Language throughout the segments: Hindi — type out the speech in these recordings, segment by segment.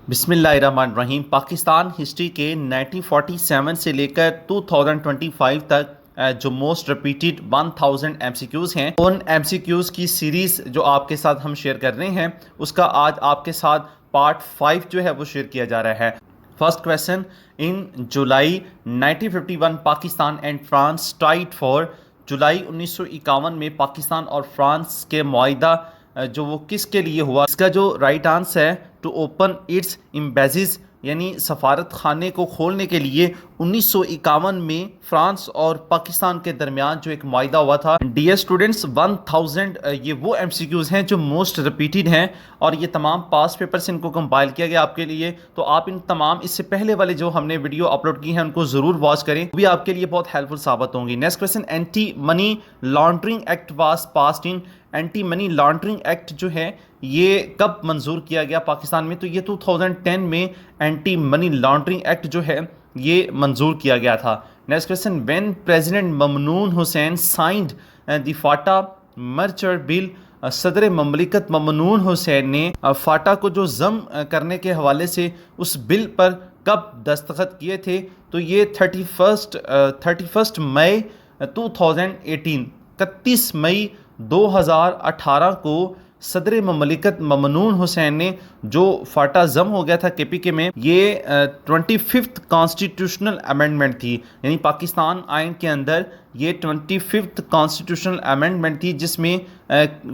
बिस्मिल्लाहिर्रहमानिर्रहीम। पाकिस्तान हिस्ट्री के 1947 से लेकर 2025 तक जो मोस्ट रिपीटेड 1000 एमसीक्यूज़ हैं, उन एमसीक्यूज़ की सीरीज़ जो आपके साथ हम शेयर कर रहे हैं, उसका आज आपके साथ पार्ट 5 जो है वो शेयर किया जा रहा है। First question, in July 1951 Pakistan and France tied for. जुलाई 1951 में पाकिस्तान और फ्रांस के मुआहिदा जो वो किसके लिए हुआ? इसका जो राइट आंसर है, टू ओपन इट्स एम्बेसीज, यानी सफारत खाने को खोलने के लिए 1951 में फ्रांस और पाकिस्तान के दरमियान जो एक मुआहिदा हुआ था। डियर स्टूडेंट्स, 1000 ये वो एमसीक्यूज़ हैं जो मोस्ट रिपीटेड हैं और ये तमाम पास पेपर से इनको कंपाइल किया गया आपके लिए। तो आप इन तमाम इससे पहले वाले जो हमने वीडियो अपलोड की हैं उनको ज़रूर वॉच करें, भी आपके लिए बहुत हेल्पफुल साबित होंगी। Next question, anti money laundering act was passed in. Anti money laundering act जो है ये कब मंजूर किया गया पाकिस्तान में? तो ये 2010 में एंटी मनी लॉन्ड्रिंग एक्ट जो है ये मंजूर किया गया था। Next question, when president Mamnoon Hussain signed the Phata merger bill. सदर ममलिकत ममनून हुसैन ने फाटा को जो जम करने के हवाले से उस बिल पर कब दस्तखत किए थे? तो ये 31 मई 2018, 31 मई 2018 को सदर ममलिकत ममनून हुसैन ने जो फाटा जम हो गया था केपीके में, ये 25th कॉन्स्टिट्यूशनल अमेंडमेंट थी, यानी पाकिस्तान आइन के अंदर ये 25th कॉन्स्टिट्यूशनल अमेंडमेंट थी जिसमें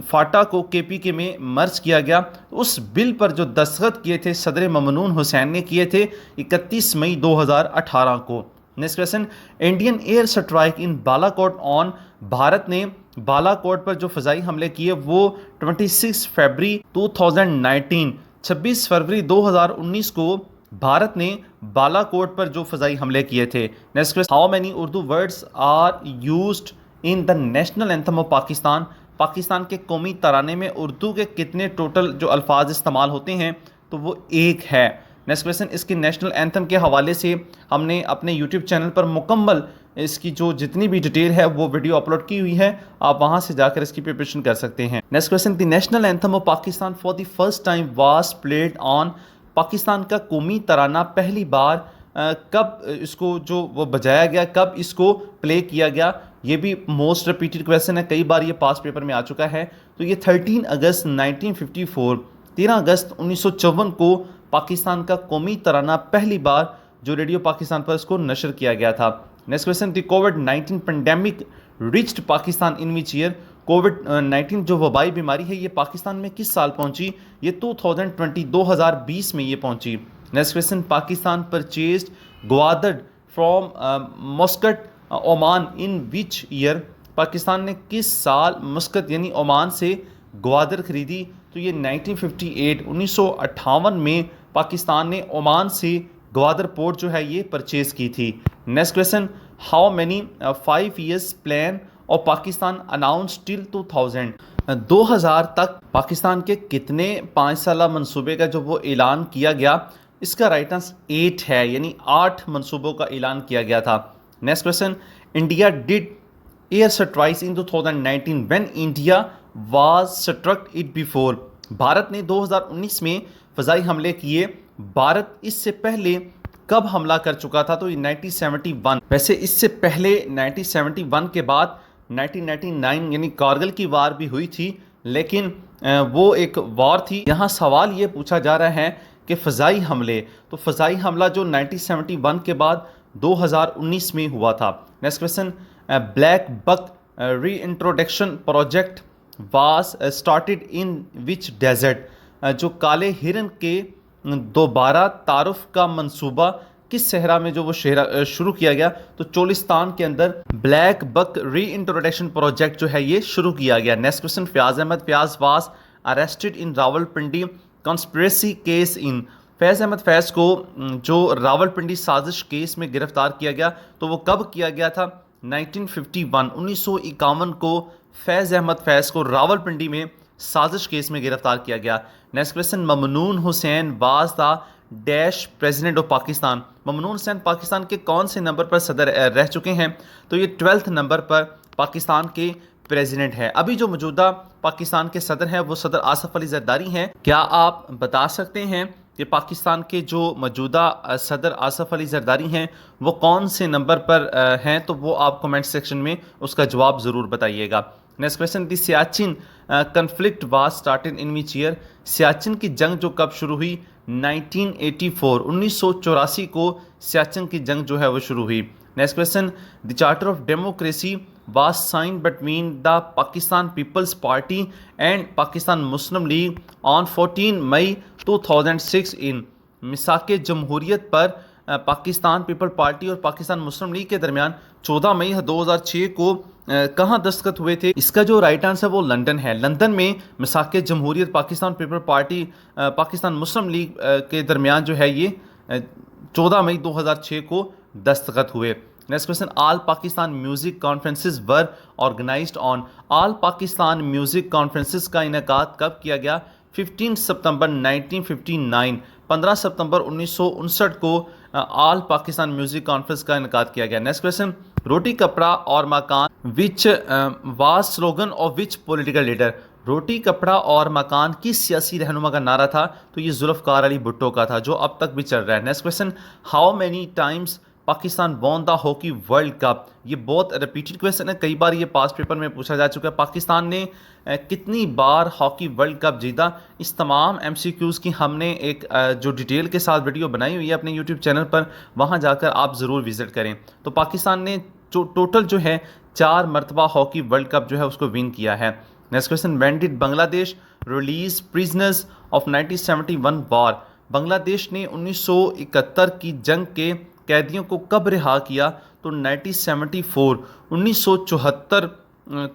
फाटा को केपीके में मर्ज किया गया। उस बिल पर जो दस्तखत किए थे सदर ममनून हुसैन ने किए थे 31 मई 2018 को। Next question, Indian air strike in Balakot on. Bharat ने बालाकोट पर जो फ़ज़ाई हमले किए वो 26 फरवरी 2019, 26 फरवरी 2019 को भारत ने बालाकोट पर जो फ़ज़ाई हमले किए थे। Next question, how many Urdu words are used in the national anthem of Pakistan. Pakistan के कौमी तराने में उर्दू के कितने टोटल जो अल्फाज इस्तेमाल होते हैं? तो वो एक है। नेक्स्ट क्वेश्चन, इसके नेशनल एंथम के हवाले से हमने अपने यूट्यूब चैनल पर मुकम्मल इसकी जो जितनी भी डिटेल है वो वीडियो अपलोड की हुई है, आप वहां से जाकर इसकी प्रिपरेशन कर सकते हैं। Next question, the national anthem of Pakistan for the first time was played on. Pakistan का कौमी तराना पहली बार कब इसको जो वो बजाया गया, कब इसको प्ले किया गया? ये भी मोस्ट रिपीटेड क्वेश्चन है, कई बार ये पास पेपर में आ चुका है। तो ये 13 अगस्त 1954, 13 अगस्त 1954 को पाकिस्तान का कौमी तराना पहली बार जो रेडियो पाकिस्तान पर इसको नशर किया गया था। नेक्स्ट क्वेश्चन, द कोविड-19 pandemic reached Pakistan in which year. कोविड-19 जो वबाई बीमारी है ये पाकिस्तान में किस साल पहुंची? ये 2020 में ये पहुंची। Next question, Pakistan purchased Gwadar from Muscat Oman in which year. Pakistan ने किस साल मस्कत यानी ओमान से ग्वादर खरीदी? तो ये 1958, 1958 में पाकिस्तान ने ओमान से ग्वादर पोर्ट जो है ये परचेज की थी। Next question, how many 5 years plan और पाकिस्तान अनाउंस टिल 2000 तक पाकिस्तान के कितने 5 साला मनसूबे का जो वो ऐलान किया गया? इसका राइट आंसर 8 है, यानी 8 मनसूबों का ऐलान किया गया था। Next question, India did air strikes in 2019 when India was struck it before. Bharat ने 2019 में फ़ज़ाई हमले किए, भारत इससे पहले कब हमला कर चुका था? तो 1971। वैसे इससे पहले 1971 के बाद 1999 यानी कारगिल की वार भी हुई थी, लेकिन वो एक वार थी। यहाँ सवाल ये पूछा जा रहा है कि फ़ज़ाई हमले, तो फ़ज़ाई हमला जो 1971 के बाद 2019 में हुआ था। Next question, black buck reintroduction project was started in which desert. जो काले हिरन के दोबारा तारुफ का मंसूबा किस सहरा में जो वो शहरा शुरू किया गया? तो चोलिस्तान के अंदर black buck reintroduction project जो है ये शुरू किया गया। Next question, Fayaz Ahmed Fayaz was arrested in Rawalpindi conspiracy case in. Faiz Ahmed Faiz को जो रावलपिंडी साजिश केस में गिरफ्तार किया गया, तो वो कब किया गया था? 1951, 1951 को फैज़ अहमद फैज़ को रावलपिंडी में साजिश केस में गिरफ्तार किया गया। Next question, Mamnoon Hussain was the dash president of Pakistan. Mamnoon Hussain Pakistan के कौन से नंबर पर सदर रह चुके हैं? तो ये 12th नंबर पर पाकिस्तान के प्रेसिडेंट है। अभी जो मौजूदा पाकिस्तान के सदर हैं वो सदर आसफ अली जरदारी हैं। क्या आप बता सकते हैं कि पाकिस्तान के जो मौजूदा सदर आसफ़ अली ज़रदारी हैं वो कौन से नंबर पर हैं, तो वो आप कमेंट सेक्शन में उसका जवाब ज़रूर बताइएगा। Next question, the Siachen conflict was started in which year? Siachen की जंग जो कब शुरू हुई? 1984, 1984 को सियाचिन की जंग जो है वो शुरू हुई। Next question, the charter of democracy was signed between the Pakistan Peoples Party and Pakistan Muslim League on 14 May 2006 in. मिसाक जमहूरियत पर पाकिस्तान पीपल पार्टी और पाकिस्तान मुस्लिम लीग के दरमियान 14 मई 2006 को कहाँ दस्तखत हुए थे? इसका जो राइट आंसर वो लंदन है। लंदन में मिसाक जमहूरियत Pakistan people party Pakistan Muslim league के दरमियान जो है ये 14 मई 2006 को दस्तखत हुए। Next question, all Pakistan music conferences were organised on? All Pakistan music conferences का इनेकाद कब किया गया? 15 सितंबर 1959, 15 सितंबर 1959 को ऑल पाकिस्तान म्यूजिक कॉन्फ्रेंस का इनेकाद किया गया। Next question, roti kapda aur makaan which was slogan of which political leader? Roti kapda aur मकान किस सियासी रहनुमा का नारा था? तो ये जुल्फ़कार अली भुट्टो का था, जो अब तक भी चल रहा है। Next question, how many times Pakistan won the hockey world cup? ये बहुत रिपीटेड क्वेश्चन है, कई बार ये पास्ट पेपर में पूछा जा चुका है। पाकिस्तान ने कितनी बार हॉकी वर्ल्ड कप जीता? इस तमाम MCQs की हमने एक जो डिटेल के साथ वीडियो बनाई हुई है अपने यूट्यूब चैनल पर, वहाँ जाकर आप ज़रूर विज़िट करें। तो पाकिस्तान ने जो टोटल जो है 4 मरतबा हॉकी वर्ल्ड कप जो है उसको विन किया है। Next question, when did Bangladesh release prisoners of 1971 war? Bangladesh ने 1971 की जंग के कैदियों को कब रिहा किया? तो 1974, 1974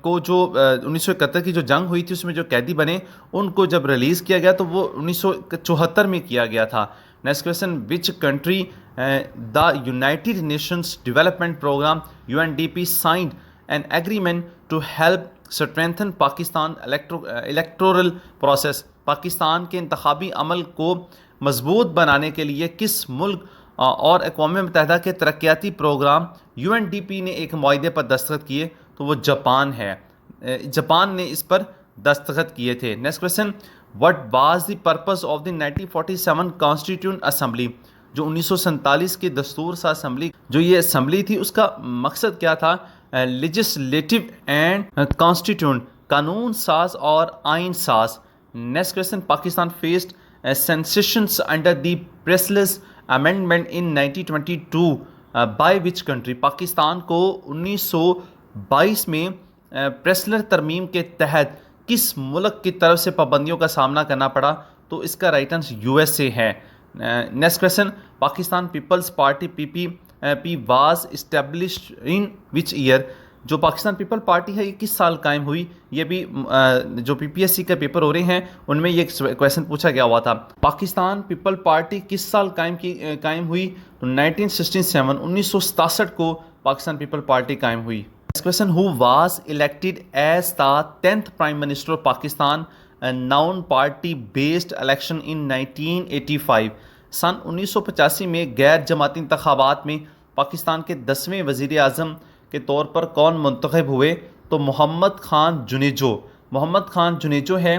को जो 1971 की जो जंग हुई थी उसमें जो कैदी बने उनको जब रिलीज़ किया गया तो वो 1974 में किया गया था। Next question, which country the United Nations development programme UNDP signed an agreement to help strengthen Pakistan electoral process? Pakistan के इंतखाबी अमल को मजबूत बनाने के लिए किस मुल्क और अक़वाम मुत्तहिदा के तरक्याती प्रोग्राम UNDP ने एक मुआहदे पर दस्तखत किए? तो वो जापान है। जापान ने इस पर दस्तखत किए थे। Next question, what was the purpose of the 1947 constituent assembly? जो 1947 की दस्तूर सा असेंबली, जो ये असेंबली थी, उसका मकसद क्या था? लेजिस्लेटिव एंड कॉन्स्टिट्यूंट, कानून साज और आइन साज। Next question, Pakistan faced sanctions under the Pressler amendment in 1922 by which country? Pakistan को 1922 में प्रेसलर तरमीम के तहत किस मुल्क की तरफ से पाबंदियों का सामना करना पड़ा? तो इसका राइट आंसर USA है। Next question, Pakistan Peoples Party PPP was established in which year? जो पाकिस्तान पीपल पार्टी है ये किस साल कायम हुई? ये भी जो PPSC के पेपर हो रहे हैं उनमें ये क्वेश्चन पूछा गया हुआ था। पाकिस्तान पीपल पार्टी किस साल कायम हुई? तो 1967, 1967 को पाकिस्तान पीपल पार्टी कायम हुई। Next question, who was elected as the 10th prime minister of Pakistan non party based election in 1985? सन 1985 में गैर जमाती इंतखाबात में पाकिस्तान के 10वें वज़ीर आज़म के तौर पर कौन मुंतखब हुए? तो मोहम्मद खान जुनेजो। मोहम्मद खान जुनेजो है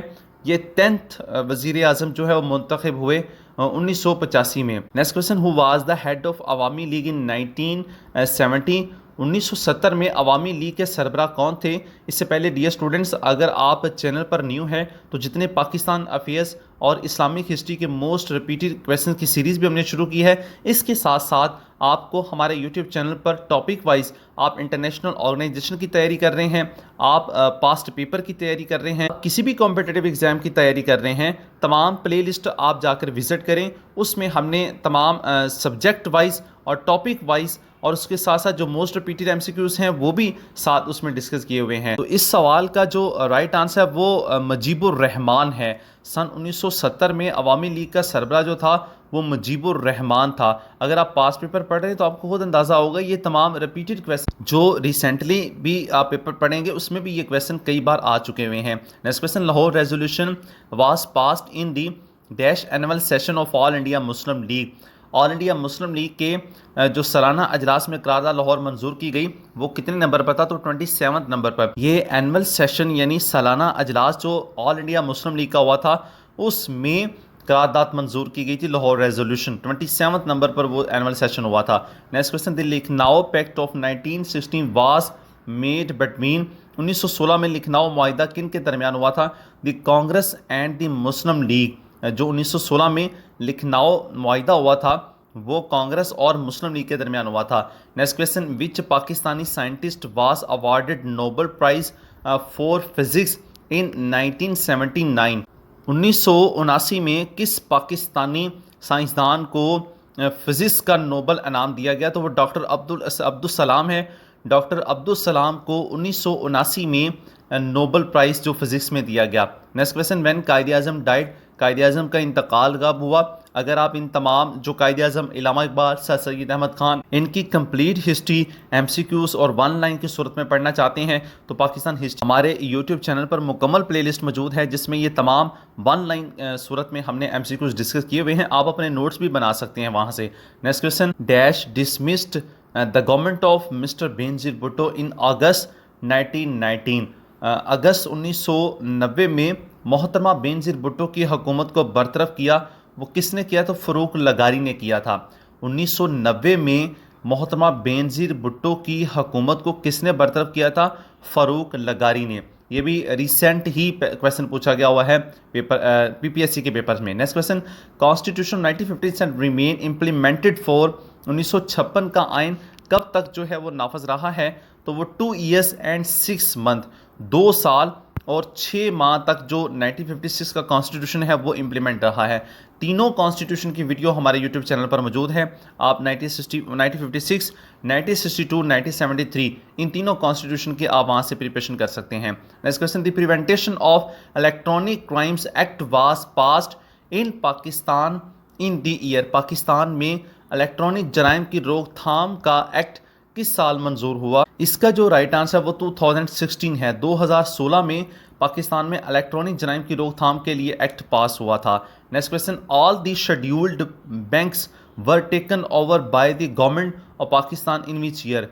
ये 10th वज़ीर आज़म जो है वो मुंतखब हुए 1985 में। Next question, who was the head of Awami League in 1970? 1970 में अवामी लीग के सरबराह कौन थे? इससे पहले डियर स्टूडेंट्स, अगर आप चैनल पर न्यू हैं तो जितने पाकिस्तान अफेयर्स और इस्लामिक हिस्ट्री के मोस्ट रिपीटेड क्वेश्चन की सीरीज़ भी हमने शुरू की है। इसके साथ साथ आपको हमारे यूट्यूब चैनल पर टॉपिक वाइज आप इंटरनेशनल ऑर्गेनाइजेशन की तैयारी कर रहे हैं, आप पास्ट पेपर की तैयारी कर रहे हैं, किसी भी कॉम्पिटिटिव एग्जाम की तैयारी कर रहे हैं, तमाम प्लेलिस्ट आप जाकर विजिट करें। उसमें हमने तमाम सब्जेक्ट वाइज और टॉपिक वाइज और उसके साथ साथ जो मोस्ट रिपीटेड MCQs हैं वो भी साथ उसमें डिस्कस किए हुए हैं। तो इस सवाल का जो राइट आंसर है वो मुजीबुर रहमान है। सन 1970 में अवामी लीग का सरबराह जो था वो मुजीबुर रहमान था। अगर आप पास पेपर पढ़ रहे हैं तो आपको खुद अंदाज़ा होगा ये तमाम रिपीटेड क्वेश्चन जो रिसेंटली भी आप पेपर पढ़ेंगे उसमें भी ये क्वेश्चन कई बार आ चुके हुए हैं। Next question, Lahore resolution was passed in the dash annual session of all India Muslim league? All India Muslim league के जो सालाना अजलास में करारदाद लाहौर मंजूर की गई वो कितने नंबर पर था? तो 27 नंबर पर। ये एनुअल सेशन यानी सालाना अजलास जो ऑल इंडिया मुस्लिम लीग का हुआ था उसमें करारदाद मंजूर की गई थी, लाहौर रेजोल्यूशन 27 नंबर पर वो एनुअल सेशन हुआ था। Next question, the Lucknow pact of 1916 was made between 1916 में लखनऊ मुआहिदा किन के दरमियान हुआ था? The Congress and the Muslim League. जो 1916 में लखनऊ मुआहिदा हुआ था वो कांग्रेस और मुस्लिम लीग के दरमियान हुआ था। Next question, which Pakistani scientist was awarded Nobel prize for physics in 1979? 1979 में किस पाकिस्तानी साइंसदान को फिज़िक्स का नोबेल इनाम दिया गया? तो वो डॉक्टर अब्दुल सलाम है। डॉक्टर अब्दुल सलाम को 1979 में नोबेल प्राइज़ जो फिज़िक्स में दिया गया। नेक्स्ट क्वेश्चन, व्हेन कायदे आज़म डाइड, कायदे आज़म का इंतकाल कब हुआ? अगर आप इन तमाम जो कायदे आज़म इलामा इकबाल, सर सैयद अहमद खान, इनकी कंप्लीट हिस्ट्री MCQs और वन लाइन की सूरत में पढ़ना चाहते हैं तो पाकिस्तान हिस्ट्री हमारे यूट्यूब चैनल पर मुकम्मल प्लेलिस्ट मौजूद है जिसमें ये तमाम वन लाइन सूरत में हमने MCQs डिस्कस किए हुए हैं। आप अपने नोट्स भी बना सकते हैं वहाँ से। Next question, dash dismissed the government of mister Benazir Bhutto in August 1919। अगस्त 1990 में मोहतरमा बेनजीर भुट्टो की हुकूमत को बरतरफ किया, वो किसने किया? तो फ़रूक लगारी ने किया था। 1990 में मोहतरमा बेनजीर भुट्टो की हुकूमत को किसने बरतरफ किया था? फ़रूक लगारी ने। ये भी रिसेंट ही क्वेश्चन पूछा गया हुआ है पेपर PPSC के पेपर्स में। Next question, constitution 1957 remain implemented for 1956 का आइन कब तक जो है वो नाफज रहा है? तो वो 2 years and 6 months, 2 साल और 6 माह तक जो 1956 का कॉन्स्टिट्यूशन है वो इम्प्लीमेंट रहा है। तीनों कॉन्स्टिट्यूशन की वीडियो हमारे यूट्यूब चैनल पर मौजूद है। आप 1956, 1962, 1973 इन तीनों कॉन्स्टिट्यूशन की आप वहाँ से प्रिपरेशन कर सकते हैं। Next question, the prevention of electronic crimes act was passed in Pakistan in the year. Pakistan में इलेक्ट्रॉनिक जराइम की रोकथाम का एक्ट किस साल मंजूर हुआ? इसका जो राइट आंसर है वो 2016 है। 2016 में पाकिस्तान में इलेक्ट्रॉनिक जराइम की रोकथाम के लिए एक्ट पास हुआ था। Next question, all the scheduled banks were taken over by the government of Pakistan in which year?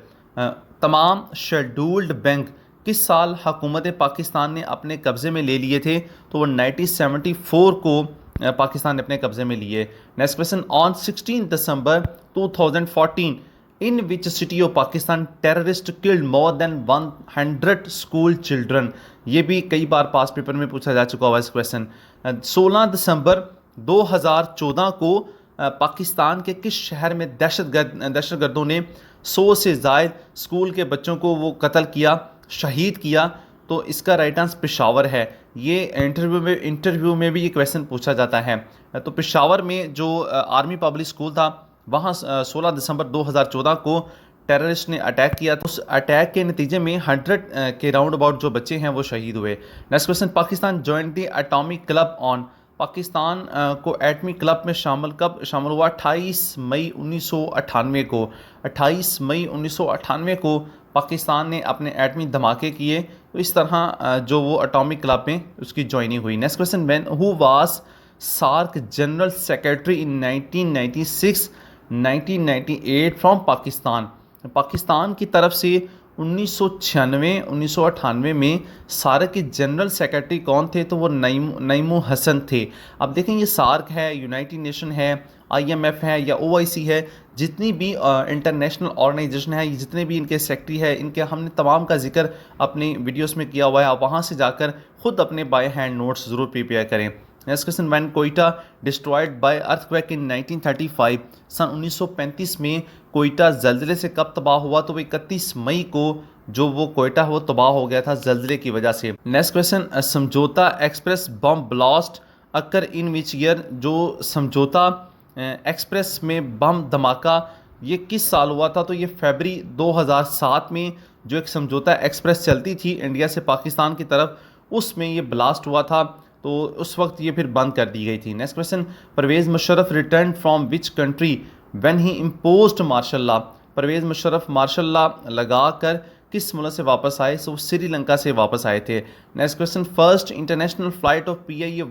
तमाम शेड्यूल्ड बैंक किस साल हुकूमत पाकिस्तान ने अपने कब्ज़े में ले लिए थे? तो वो 1974 को पाकिस्तान ने अपने कब्ज़े में लिए। Next question, on 16 December 2014 in which city of Pakistan terrorist killed more than 100 school children? ये भी कई बार पास पेपर में पूछा जा चुका हुआ इस क्वेश्चन। 16 दिसंबर 2014 को पाकिस्तान के किस शहर में दहशतगर्दों ने 100 से ज़ायद स्कूल के बच्चों को वो कत्ल किया, शहीद किया? तो इसका राइट आंसर पेशावर है। ये इंटरव्यू में भी ये क्वेश्चन पूछा जाता है। तो पेशावर में जो आर्मी पब्लिक स्कूल था वहाँ 16 दिसंबर 2014 को टेररिस्ट ने अटैक किया। तो उस अटैक के नतीजे में 100 के राउंड अबाउट जो बच्चे हैं वो शहीद हुए। Next question, Pakistan joint the atomic club on. Pakistan को एटमी क्लब में कब शामिल हुआ? 28 मई 1998 को। 28 मई 1998 को पाकिस्तान ने अपने एटमी धमाके किए, तो इस तरह जो वो एटॉमिक क्लब में उसकी ज्वाइनिंग हुई। Next question, when who was SAARC general secretary in 1996 1998 from Pakistan? Pakistan की तरफ से 1996-1998 में सार्क के जनरल सेक्रेटरी कौन थे? तो वो नईमू हसन थे। अब देखें ये सार्क है, यूनाइटेड नेशन है, IMF है या OIC है, जितनी भी इंटरनेशनल ऑर्गेनाइजेशन है, जितने भी इनके सेक्रेटरी है, इनके हमने तमाम का जिक्र अपनी वीडियोस में किया हुआ है। आप वहाँ से जाकर ख़ुद अपने बाय हैंड नोट्स ज़रूर प्रिपेयर करें। Next question, when Quetta destroyed by earthquake इन 1935? सन 1935 में कोयटा जल्जले से कब तबाह हुआ? तो 31 मई को जो वो कोयटा वो तबाह हो गया था जल्जले की वजह से। नेक्स्ट क्वेश्चन, समझौता express bomb blast occur in which year? जो समझौता एक्सप्रेस में बम धमाका ये किस साल हुआ था? तो ये फरवरी 2007 में जो एक समझौता एक्सप्रेस चलती थी इंडिया से पाकिस्तान की तरफ, उसमें ये ब्लास्ट हुआ था, तो उस वक्त ये फिर बंद कर दी गई थी। Next question, Parvez Musharraf return from which country when he imposed martial law? Parvez Musharraf martial law लगा कर किस मुल्क से वापस आए? सो श्रीलंका से वापस आए थे। Next question, first international flight of PIA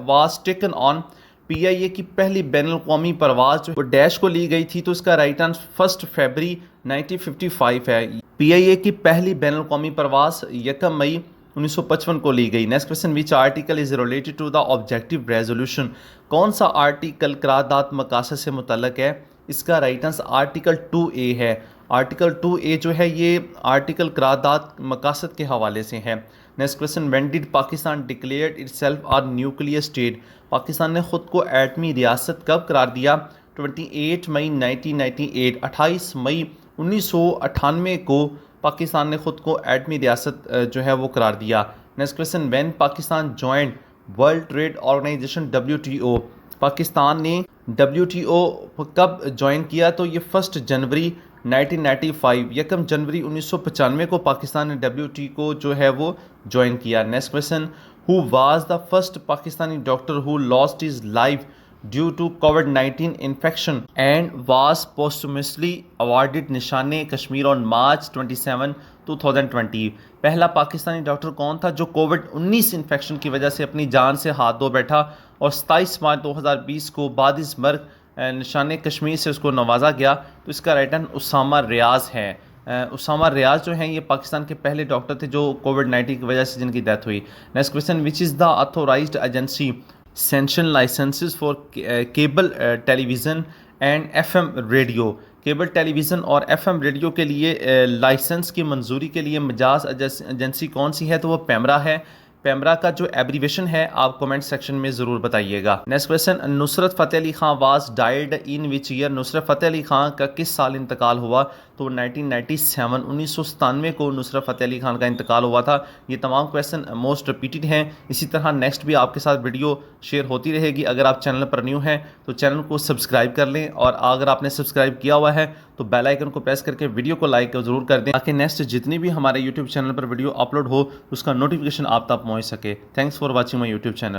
was taken on? PIA की पहली बैनुल-अक़वामी परवाज़ जो डैश को ली गई थी, तो इसका राइट आंसर 1 फरवरी 1955 है। PIA की पहली बैनुल-अक़वामी परवाज़ 1 मई 1955 को ली गई। Next question, which article is related to the objective resolution? कौन सा आर्टिकल करारदाद मकासद से मुतल्लक है? इसका राइट आंसर आर्टिकल 2A है। आर्टिकल 2A जो है ये आर्टिकल करारदाद मकासद के हवाले से है। Next question, when did Pakistan declared itself a nuclear state? Pakistan ने ख़ुद को एटमी रियासत कब करार दिया? 28 मई 1998, 28 मई 1998 को पाकिस्तान ने ख़ुद को एटमी रियासत जो है वो करार दिया। Next question, when Pakistan joined World Trade Organization WTO? Pakistan ने WTO कब ज्वाइन किया? तो ये 1 जनवरी 1995, 1 जनवरी 1995 को पाकिस्तान ने WTO को जो है वो ज्वाइन किया। Next question, who was the first Pakistani doctor who lost his life due to कोविड-19 infection and was posthumously awarded Nishane Kashmir on March 27, 2020? पहला पाकिस्तानी डॉक्टर कौन था जो कोविड-19 इन्फेक्शन की वजह से अपनी जान से हाथ धो बैठा और 27 मार्च 2020 को बाद इस मर्ग निशाने कश्मीर से उसको नवाजा गया? तो इसका राइट आंसर उसामा रियाज है। उसामा रियाज जो हैं ये पाकिस्तान के पहले डॉक्टर थे जो कोविड-19 की वजह से जिनकी डेथ हुई। Next question, which is the authorised agency sanction licences for cable television and FM radio? Cable television और FM रेडियो के लिए लाइसेंस की मंजूरी के लिए मजाज एजेंसी कौन सी है? तो वो पैमरा है। पैमरा का जो एब्रीवेशन है आप कमेंट सेक्शन में ज़रूर बताइएगा। Next question, Nusrat Fateh Ali Khan was died in which year? Nusrat Fateh Ali Khan का किस साल इंतकाल हुआ? तो 1997, 1997 को नुसरत फ़तेह अली खान का इंतकाल हुआ था। ये तमाम क्वेश्चन मोस्ट रिपीटेड हैं। इसी तरह नेक्स्ट भी आपके साथ वीडियो शेयर होती रहेगी। अगर आप चैनल पर न्यू हैं तो चैनल को सब्सक्राइब कर लें और अगर आपने सब्सक्राइब किया हुआ है तो बेल आइकन को प्रेस करके वीडियो को लाइक ज़रूर कर दें ताकि नेक्स्ट जितनी भी हमारे यूट्यूब चैनल पर वीडियो अपलोड हो उसका नोटिफिकेशन आप तक पहुँच सके। Thanks for watching my YouTube channel.